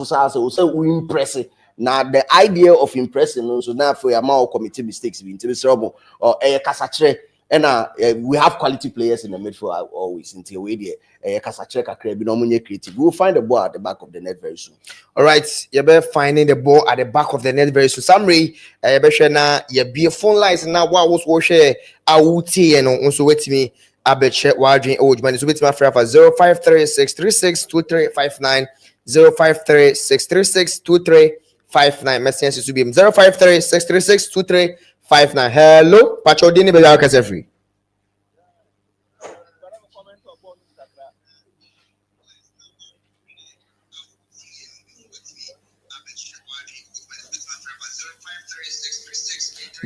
also we impress. Now the idea of impressing, so now for your mouth committee mistakes be into or a kasachre. And we have quality players in the midfield always until we creative. We'll find the ball at the back of the net very soon. All right, you better finding the ball at the back of the net very soon. Summary, you better now you be a phone lines now. What was share? I will see and also wait me. I bet check while doing old man. So wait my friend for 0536362359 0536362359. Message to be 0536362359. Hello, Pacho Dini be our free.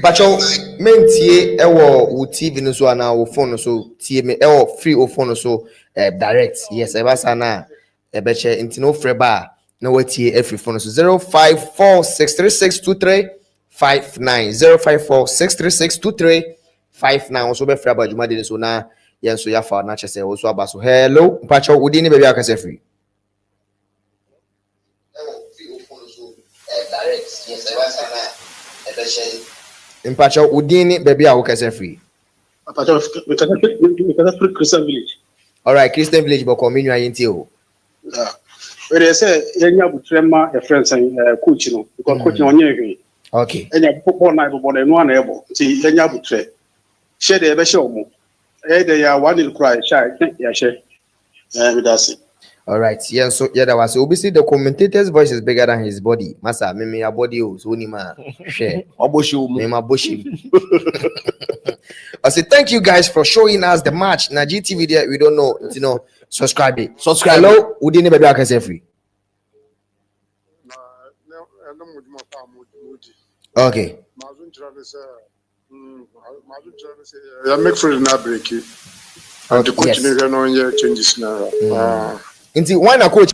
Pacho mentie ewo TV no so na wo phone so tie me ewo free o phone so direct. Yes, eba sana ebe che intino free ba na watie every phone so 0546362359 0546362359 also be free about juma de so na yen so ya fa na chese also aba so hello Pacho udi ni baby akase free. Direct. Yes, eba sana ebe che Impacho Udini, baby, I will free. We can free Christian Village. All right, Christian Village, but community I ain't you. Yeah. But they say, Yanya Butrema, a friend saying, coach, you know, because coaching on you. Okay. And your football night, but one able. See, Yanya Butre. Share the Beshomo. They are one in cry, shy. Yeah, share. That's it. All right. Yeah, so yeah, that was obviously the commentator's voice is bigger than his body. Masa, me a body so ni ma share. Me ma bushim. I say thank you guys for showing us the match. Na GTV there, we don't know, you know, subscribe. Hello, Udini baby I can say free. Okay. Yeah, make free na break. And to continue no year changes now. Until why not coach?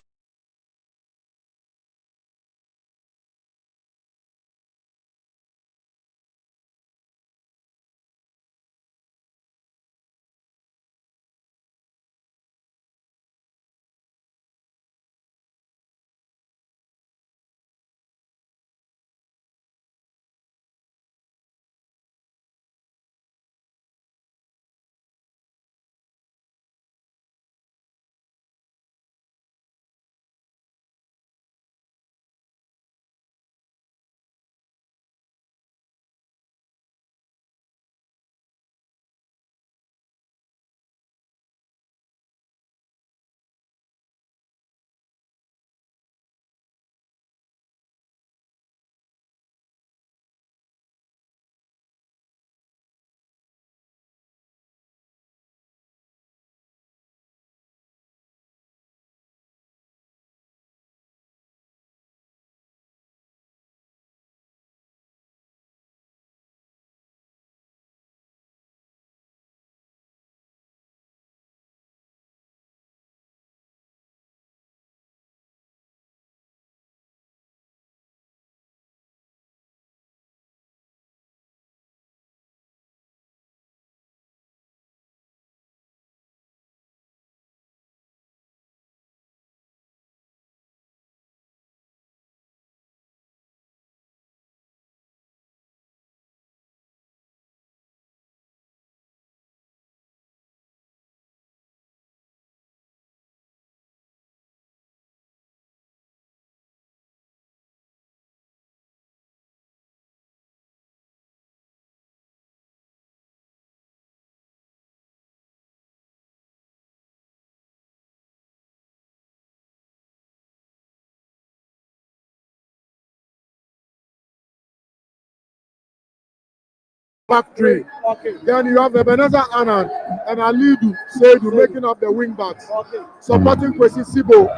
Back three. Okay. Then you have Ebenezer Anand and Alidu Seidu making up the wing backs. Okay. Supporting Kwesi Sibo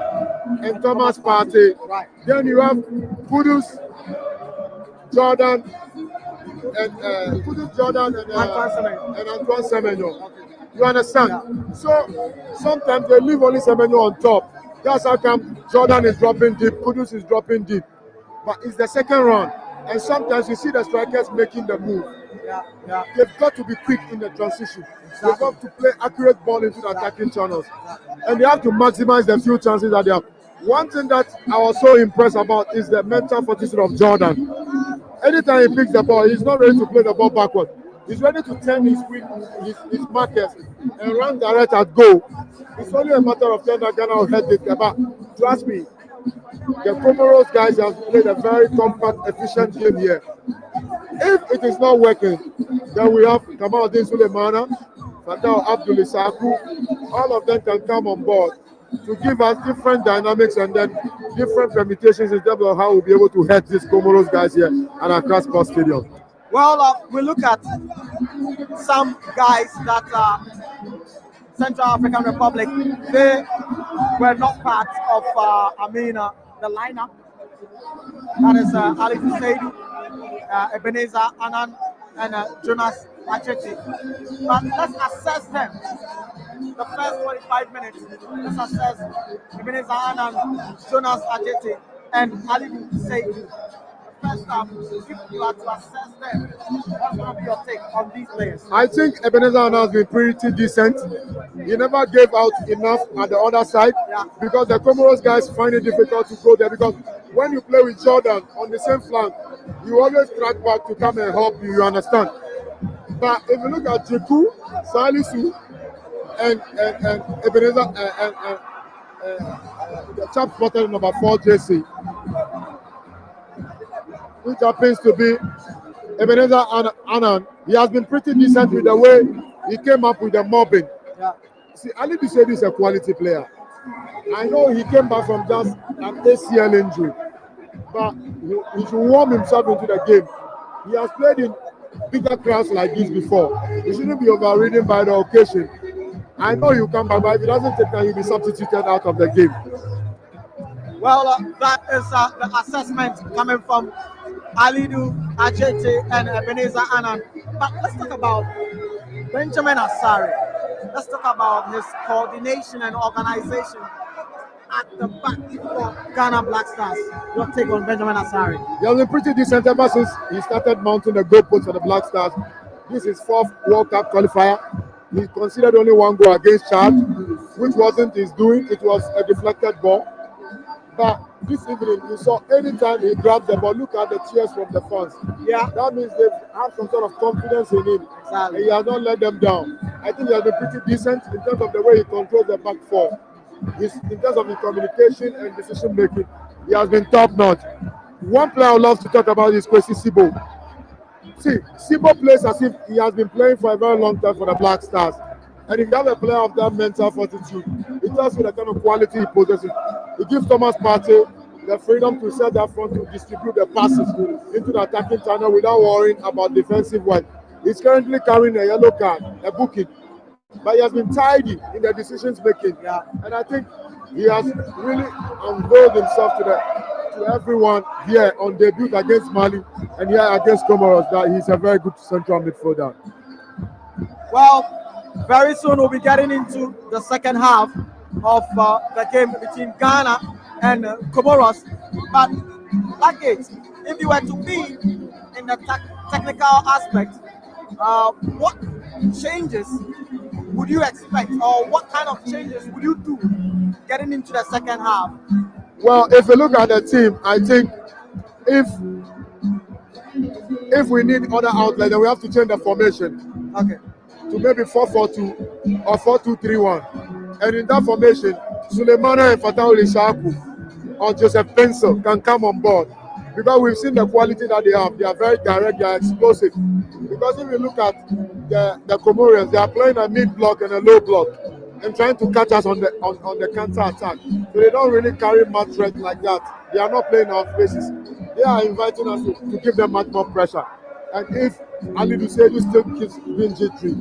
and Thomas Partey. Right. Then you have Kudus, Jordan, and Antoine Semenyo. Okay. You understand? Yeah. So sometimes they leave only Semenyo on top. That's how come Jordan is dropping deep, Kudus is dropping deep. But it's the second round. And sometimes you see the strikers making the move. Yeah. They've got to be quick in the transition. Exactly. They've got to play accurate ball into the attacking channels. And they have to maximize the few chances that they have. One thing that I was so impressed about is the mental fortitude of Jordan. Anytime he picks the ball, he's not ready to play the ball backward. He's ready to turn his markers and run direct at goal. It's only a matter of time that Ghana will head it. But trust me, the Comoros guys have played a very compact, efficient game here. If it is not working, then we have Kamaldeen Sulemana, Fatah Abdul Isaku. All of them can come on board to give us different dynamics and then different permutations in terms of how we'll be able to head these Comoros guys here at Accra Sports Stadium. Well, we look at some guys that are Central African Republic. They were not part of, the lineup. That is Ali Saidu, Ebenezer Annan, and Jonas Acheti. But let's assess them. The first 45 minutes, let's assess Ebenezer Annan, Jonas Acheti, and Ali Saidu. First up, if you are to assess them, what's going to be your take on these players? I think Ebenezer Annan has been pretty decent. He never gave out enough at the other side because the Comoros guys find it difficult to go there because when you play with Jordan on the same flank, you always track back to come and help you, you understand? But if you look at Jeku, Salisu, and Ebenezer, the chap spotted number 4 JC, which happens to be Ebenezer Annan, he has been pretty decent with the way he came up with the mobbing. Yeah. See, Ali Bisedi is a quality player. I know he came back from just an ACL injury, but he should warm himself into the game. He has played in bigger crowds like this before. He shouldn't be overridden by the occasion. I know he'll come back, but if he doesn't take time, he'll be substituted out of the game. Well, that is the assessment coming from Alidu Ajete and Ebenezer Annan. But let's talk about Benjamin Asare. Let's talk about his coordination and organization at the back for Ghana Black Stars. Your take on Benjamin Asare? He has been pretty decent ever since he started mounting the goalpost for the Black Stars. This is his 4th World Cup qualifier. He considered only 1 goal against Chad, which wasn't his doing. It was a deflected ball. But this evening, you saw anytime he grabbed the ball, look at the cheers from the fans. Yeah. That means they have some sort of confidence in him. Exactly. And he has not let them down. I think he has been pretty decent in terms of the way he controls the back four. In terms of his communication and decision making, he has been top notch. One player I would love to talk about is Kwesi Sibo. See, Sibo plays as if he has been playing for a very long time for the Black Stars. And if you have a player of that mental fortitude, it tells you the kind of quality he possesses. He gives Thomas Partey the freedom to set that front to distribute the passes into the attacking channel without worrying about defensive work. He's currently carrying a yellow card, a booking, but he has been tidy in the decisions making. Yeah. And I think he has really unveiled himself to everyone here on debut against Mali and here against Comoros that he's a very good central midfielder. Well, very soon we'll be getting into the second half of the game between Ghana and Comoros. But like it, if you were to be in the technical aspect, what changes would you expect, or what kind of changes would you do getting into the second half? Well, if you look at the team, I think if we need other outlets, then we have to change the formation. Okay. To maybe 4-4-2 or 4-2-3-1. And in that formation, Sulemana and Fatah Ishaku or Joseph Pencil can come on board. Because we've seen the quality that they have. They are very direct, they are explosive. Because if you look at the Comorians, they are playing a mid block and a low block and trying to catch us on the counter attack. So they don't really carry much threat like that. They are not playing our faces. They are inviting us to give them much more pressure. And if Ali Dusedu still keeps being jittery,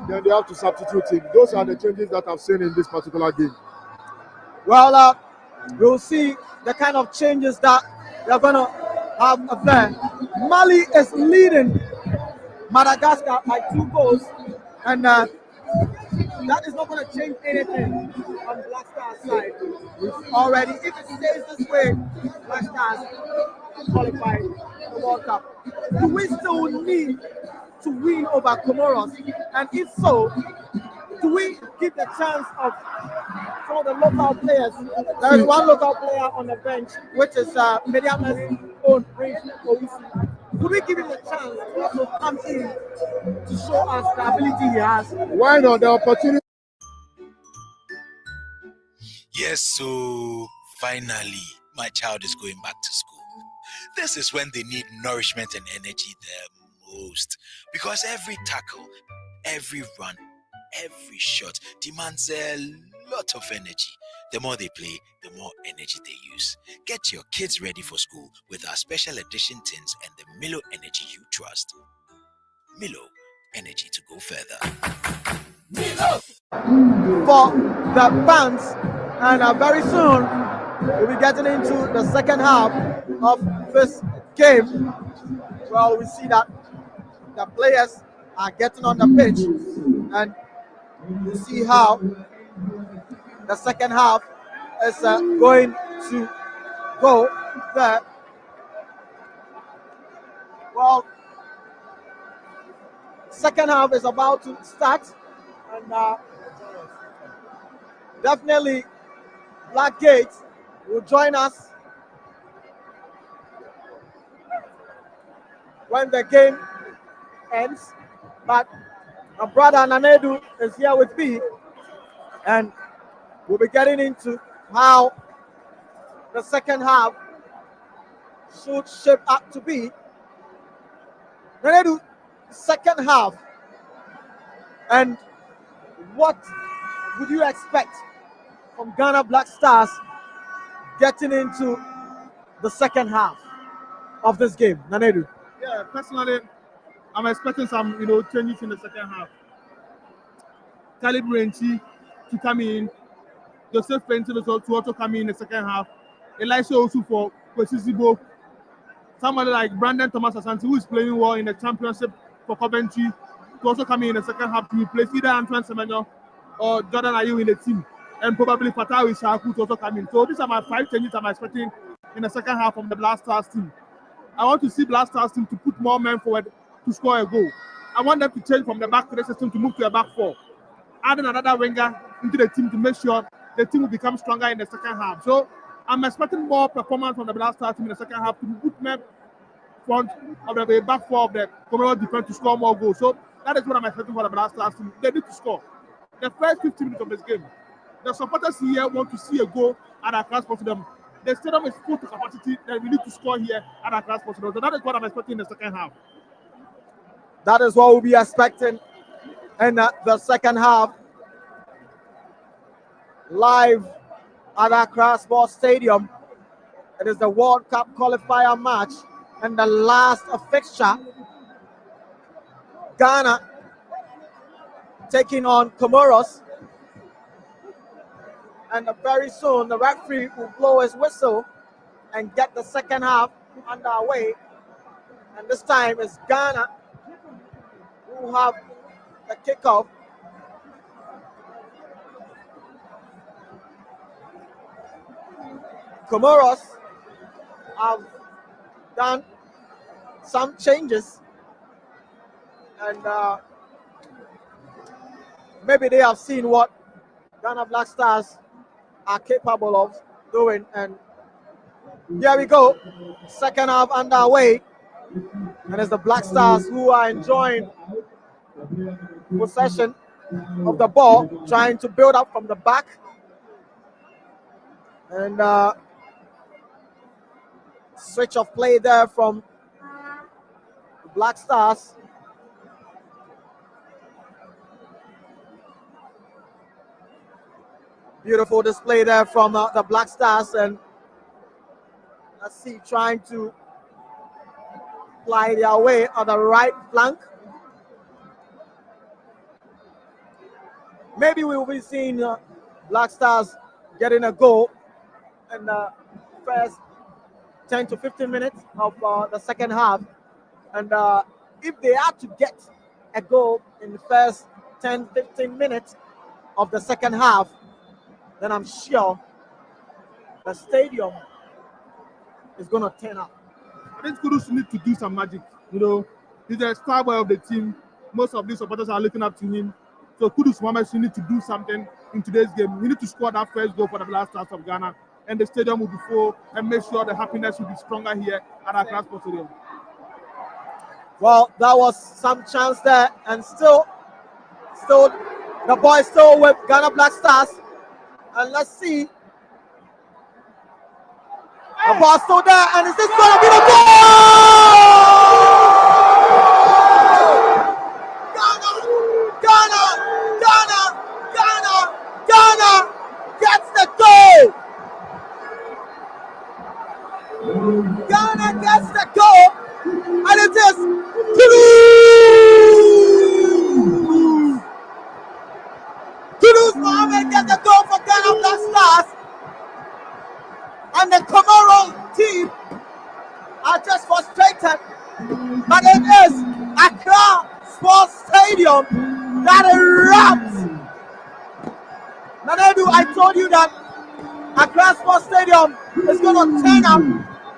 then they have to substitute him. Those are the changes that I've seen in this particular game. Well, we'll see the kind of changes that they're going to have there. Mali is leading Madagascar by 2 goals, and that is not going to change anything on Black Stars' side. Already, if it stays this way, Black Stars qualify for the World Cup. Do we still need to win over Comoros? And if so, do we give the chance of some of the local players? There is one local player on the bench, which is Mediama's own Prince Owusu. Could we give him a chance to also come in to show us the ability he has? Why not? The opportunity. Yes, so finally, my child is going back to school. This is when they need nourishment and energy the most. Because every tackle, every run, every shot demands a lot of energy. The more they play, the more energy they use. Get your kids ready for school with our special edition tins and the Milo energy you trust. Milo, energy to go further. For the fans, and very soon we'll be getting into the second half of this game. Well, we see that the players are getting on the pitch, and you see how the second half is going to go there. Well, second half is about to start, and definitely Blackgate will join us when the game ends. But my brother Nanedu is here with me, and we'll be getting into how the second half should shape up to be. Nanedu, second half, and what would you expect from Ghana Black Stars getting into the second half of this game? Nanedu. Yeah, personally, I'm expecting some, changes in the second half. Talib Renchi to come in, Joseph Fenton to also come in the second half. Elisha also for Kwesizibo. Somebody like Brandon Thomas Asante, who is playing well in the championship for Coventry, to also come in the second half to replace either Antoine Semenyo or Jordan Ayew in the team. And probably Fatawi Shaku to also come in. So these are my 5 changes I'm expecting in the second half from the Black Stars team. I want to see Black Stars team to put more men forward to score a goal. I want them to change from the back 3 system to move to a back 4. Adding another winger into the team to make sure the team will become stronger in the second half. So I'm expecting more performance from the Black Stars team in the second half to put men front of the back 4 of the Comoros defense to score more goals. So that is what I'm expecting for the Black Stars team. They need to score. The first 15 minutes of this game, the supporters here want to see a goal at Accra Sports Stadium. The stadium is full to capacity, then we need to score here at Accra Sports Stadium. So that is what I'm expecting in the second half. That is what we'll be expecting in the second half. Live at Accra Sports Stadium. It is the World Cup qualifier match and the last fixture. Ghana taking on Comoros. And very soon the referee will blow his whistle and get the second half underway. And this time it's Ghana who have the kickoff. Comoros have done some changes, and maybe they have seen what Ghana Black Stars are capable of doing. And here we go, second half underway, and it's the Black Stars who are enjoying possession of the ball, trying to build up from the back. And switch of play there from Black Stars. Beautiful display there from the Black Stars, and let's see, trying to fly their way on the right flank. Maybe we will be seeing Black Stars getting a goal in the first 10 to 15 minutes of the second half. And if they are to get a goal in the first 10-15 minutes of the second half, then I'm sure the stadium is going to turn up. I think Kudus need to do some magic. He's the star boy of the team. Most of these supporters are looking up to him. So Kudus Mohammed, you need to do something in today's game. We need to score that first goal for the Black Stars of Ghana, and the stadium will be full, and make sure the happiness will be stronger here at Accra Sports Stadium. Well, that was some chance there, and still the boys still with Ghana Black Stars. And let's see. The ball still there, and is this going to be the goal? Ghana gets the goal. Ghana gets the goal, and it is Kudus Mohammed gets the goal for Ghana Black Stars, and the Comoros team are just frustrated. But it is Accra Sports Stadium that erupts. Nanedu, I told you that Accra Sports Stadium is going to turn up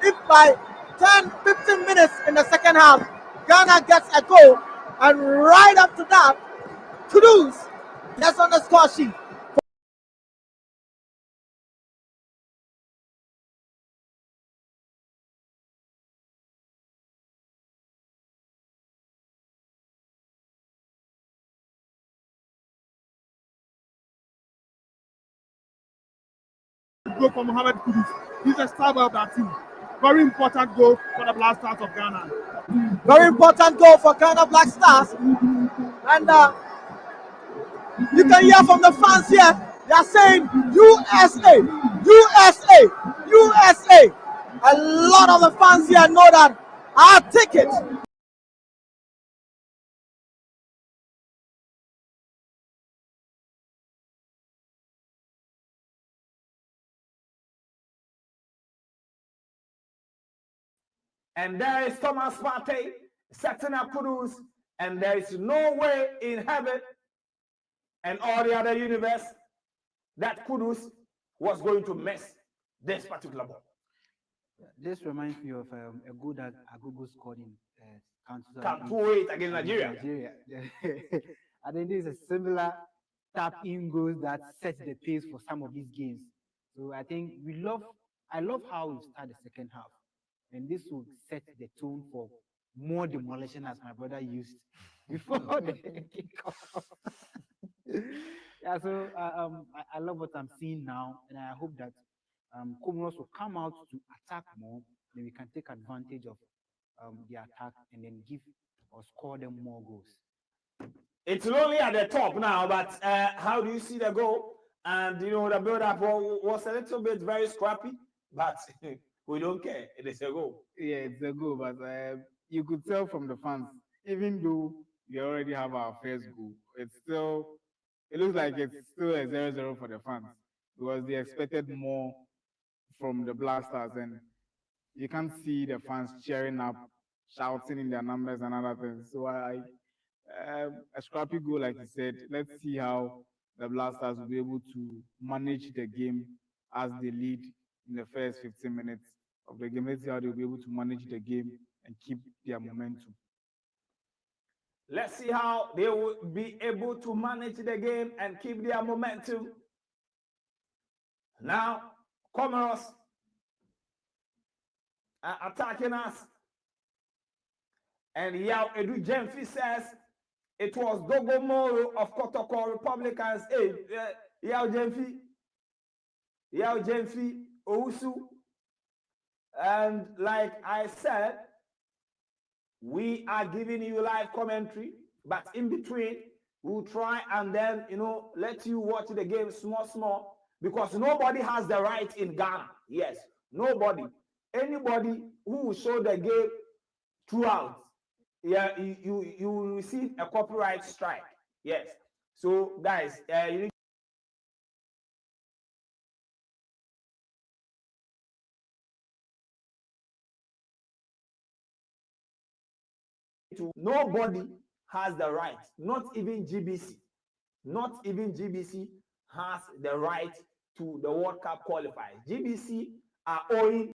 if by 10-15 minutes in the second half, Ghana gets a goal, and right after that, Kudus gets on the score sheet. Goal for Mohamed Kudus. He's a star of that team. Very important goal for the Black Stars of Ghana. Very important goal for Ghana Black Stars. And you can hear from the fans here, they are saying USA, USA, USA. A lot of the fans here know that our ticket and there is Thomas Partey setting up Kudus, and there is no way in heaven and all the other universe that Kudus was going to miss this particular ball. This reminds me of a goal that Agogo scored in Cup 2-8 against Nigeria. I think this is a similar tap-in goals that set the pace for some of these games. So I think I love how we start the second half, and this will set the tone for more demolition, as my brother used before the kickoff. Yeah, so I love what I'm seeing now, and I hope that Comoros will come out to attack more, then we can take advantage of the attack and then give or score them more goals. It's lonely at the top now, but how do you see the goal? And you know, the build-up was a little bit very scrappy, but we don't care. It is a goal. Yeah, it's a goal, but you could tell from the fans, even though we already have our first goal, it looks like it's still a 0-0 for the fans, because they expected more from the Black Stars, and you can't see the fans cheering up, shouting in their numbers and other things. So a scrappy goal, like you said. Let's see how the Black Stars will be able to manage the game as they lead in the first 15 minutes of the game. Let's see how they'll be able to manage the game and keep their momentum. Let's see how they will be able to manage the game and keep their momentum. Now, Comoros are attacking us. And Yao Edu Jemfi says it was Dogo Moro of Kotoko Republicans. Hey, Yao Jemfi, Ousu. And like I said, we are giving you live commentary, but in between, we'll try and then, let you watch the game small, because nobody has the right in Ghana. Yes, nobody. Anybody who will show the game throughout, yeah, you will receive a copyright strike. Yes. So, guys, you need to, nobody has the right, not even GBC has the right to the World Cup qualifiers. GBC are owing